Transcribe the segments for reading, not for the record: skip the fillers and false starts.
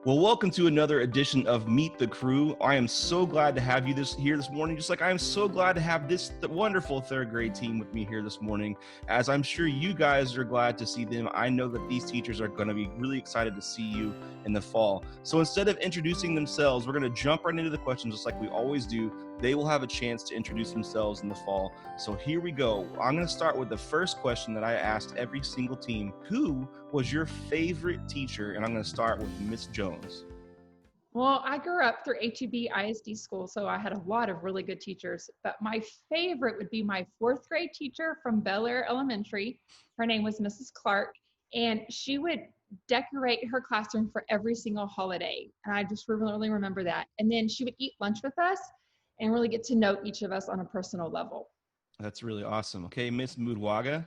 Well, welcome to another edition of Meet the Crew. I am so glad to have you here this morning, just like I am so glad to have this wonderful third grade team with me here this morning, as I'm sure you guys are glad to see them. I know that these teachers are going to be really excited to see you in the fall. So instead of introducing themselves, we're going to jump right into the questions just like we always do. They will have a chance to introduce themselves in the fall. So here we go. I'm going to start with the first question that I asked every single team. Who was your favorite teacher? And I'm going to start with Miss Jones. Well, I grew up through HEB ISD school, so I had a lot of really good teachers. But my favorite would be my fourth grade teacher from Bel Air Elementary. Her name was Mrs. Clark, and she would decorate her classroom for every single holiday. And I just really remember that. And then she would eat lunch with us and really get to know each of us on a personal level. That's really awesome. Okay, Miss Mudwaga.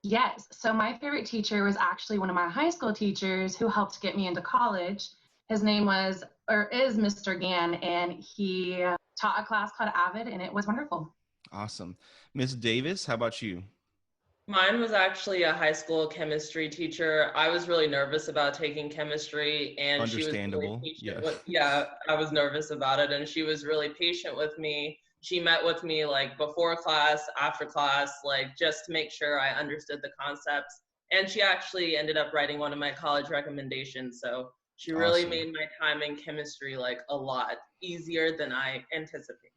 Yes. So my favorite teacher was actually one of my high school teachers who helped get me into college. His name is Mr. Gann, and he taught a class called Avid, and it was wonderful. Awesome. Miss Davis, how about you? Mine was actually a high school chemistry teacher. I was really nervous about taking chemistry, and she was really patient. I was nervous about it, and she was really patient with me. She met with me like before class, after class, like just to make sure I understood the concepts. And she actually ended up writing one of my college recommendations. So she really made my time in chemistry like a lot easier than I anticipated.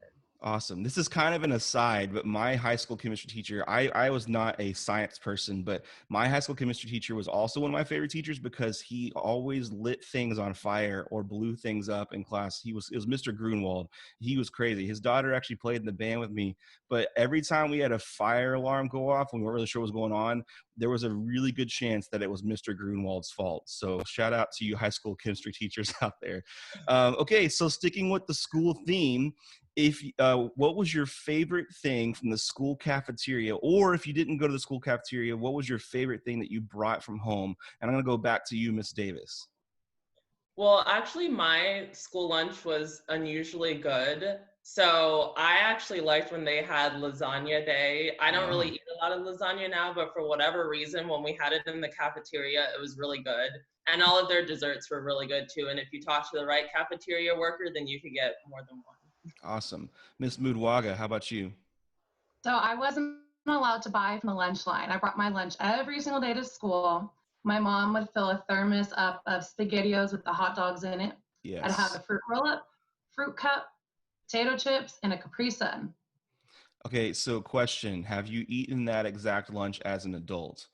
Awesome. This is kind of an aside, but my high school chemistry teacher, I was not a science person, but my high school chemistry teacher was also one of my favorite teachers because he always lit things on fire or blew things up in class. It was Mr. Grunwald. He was crazy. His daughter actually played in the band with me, but every time we had a fire alarm go off and we weren't really sure what was going on, there was a really good chance that it was Mr. Grunwald's fault. So shout out to you high school chemistry teachers out there. Okay, so sticking with the school theme, what was your favorite thing from the school cafeteria? Or if you didn't go to the school cafeteria, what was your favorite thing that you brought from home? And I'm going to go back to you, Miss Davis. Well, actually, my school lunch was unusually good. So I actually liked when they had lasagna day. I don't really eat a lot of lasagna now, but for whatever reason, when we had it in the cafeteria, it was really good. And all of their desserts were really good too. And if you talk to the right cafeteria worker, then you could get more than one. Awesome. Miss Mudwaga, how about you? So I wasn't allowed to buy from the lunch line. I brought my lunch every single day to school. My mom would fill a thermos up of SpaghettiOs with the hot dogs in it. Yes. I'd have a fruit roll-up, fruit cup, potato chips, and a Capri Sun. Okay, so question, have you eaten that exact lunch as an adult?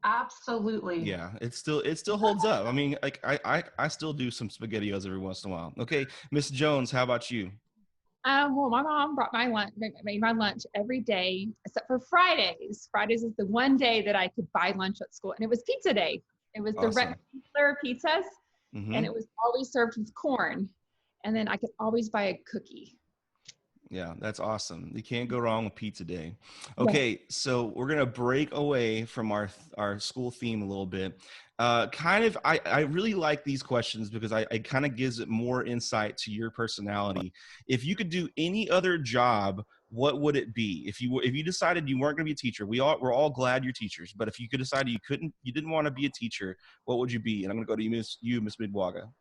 Absolutely. Yeah, it still holds up. I mean, like I still do some SpaghettiOs every once in a while. Okay, Miss Jones, how about you? Well, my mom made my lunch every day except for Fridays. Fridays is the one day that I could buy lunch at school, and it was pizza day. It was the regular pizzas, and it was always served with corn, and then I could always buy a cookie. Yeah, that's awesome. You can't go wrong with pizza day. Okay, so we're gonna break away from our school theme a little bit. I really like these questions because it kind of gives it more insight to your personality. If you could do any other job, what would it be? If you decided you weren't gonna be a teacher, we're all glad you're teachers, but if you could decide you didn't want to be a teacher, what would you be? And I'm gonna go to you, Miss Midwaga.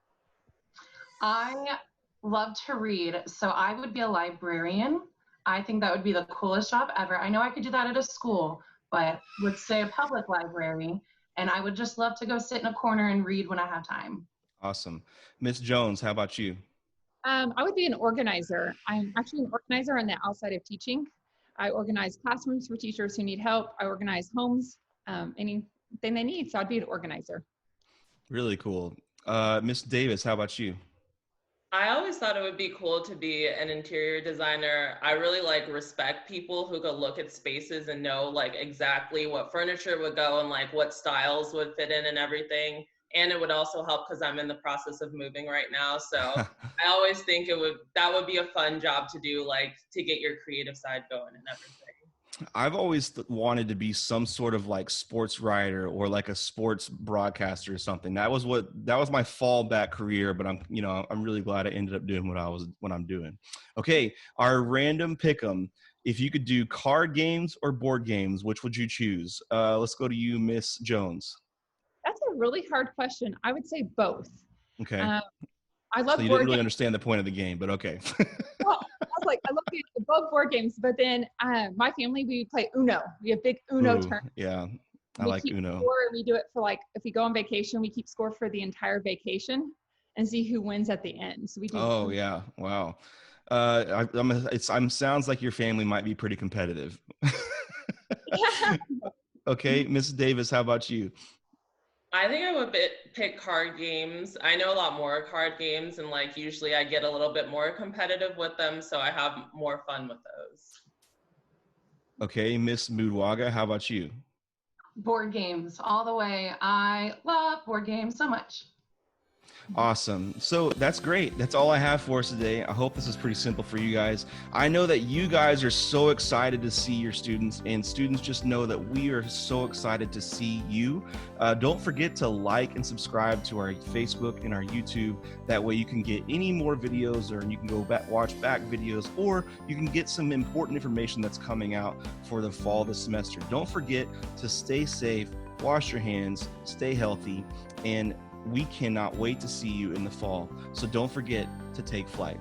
I love to read, so I would be a librarian. I think that would be the coolest job ever. I know I could do that at a school, but would say a public library, and I would just love to go sit in a corner and read when I have time. Awesome. Miss Jones, how about you? I would be an organizer. I'm actually an organizer on the outside of teaching. I organize classrooms for teachers who need help. I organize homes, anything they need. So I'd be an organizer. Really cool. Miss Davis, how about you? I always thought it would be cool to be an interior designer. I really respect people who could look at spaces and know like exactly what furniture would go and like what styles would fit in and everything. And it would also help because I'm in the process of moving right now. So I always think that would be a fun job to do, like to get your creative side going and everything. I've always wanted to be some sort of like sports writer or like a sports broadcaster or something. That was my fallback career, but I'm really glad I ended up doing what I'm doing. Okay, our random pick'em. If you could do card games or board games, which would you choose? Let's go to you, Miss Jones. That's a really hard question. I would say both. Okay. I love so you didn't really understand the point of the game, but okay. Well, I was like, I love both board games, but then my family, we play Uno. We have big Uno turns. Yeah, I We like keep Uno. score. We do it for like, if we go on vacation, we keep score for the entire vacation and see who wins at the end. So we do. Oh yeah, wow. Sounds like your family might be pretty competitive. Okay, Mrs. Davis, how about you? I think I would pick card games. I know a lot more card games, and like usually I get a little bit more competitive with them, so I have more fun with those. Okay, Miss Moodwaga, how about you? Board games all the way. I love board games so much. Awesome. So that's great. That's all I have for us today. I hope this is pretty simple for you guys. I know that you guys are so excited to see your students, and students just know that we are so excited to see you. Don't forget to like and subscribe to our Facebook and our YouTube. That way you can get any more videos, or you can go back, watch back videos, or you can get some important information that's coming out for the fall of the semester. Don't forget to stay safe, wash your hands, stay healthy, and we cannot wait to see you in the fall. So don't forget to take flight.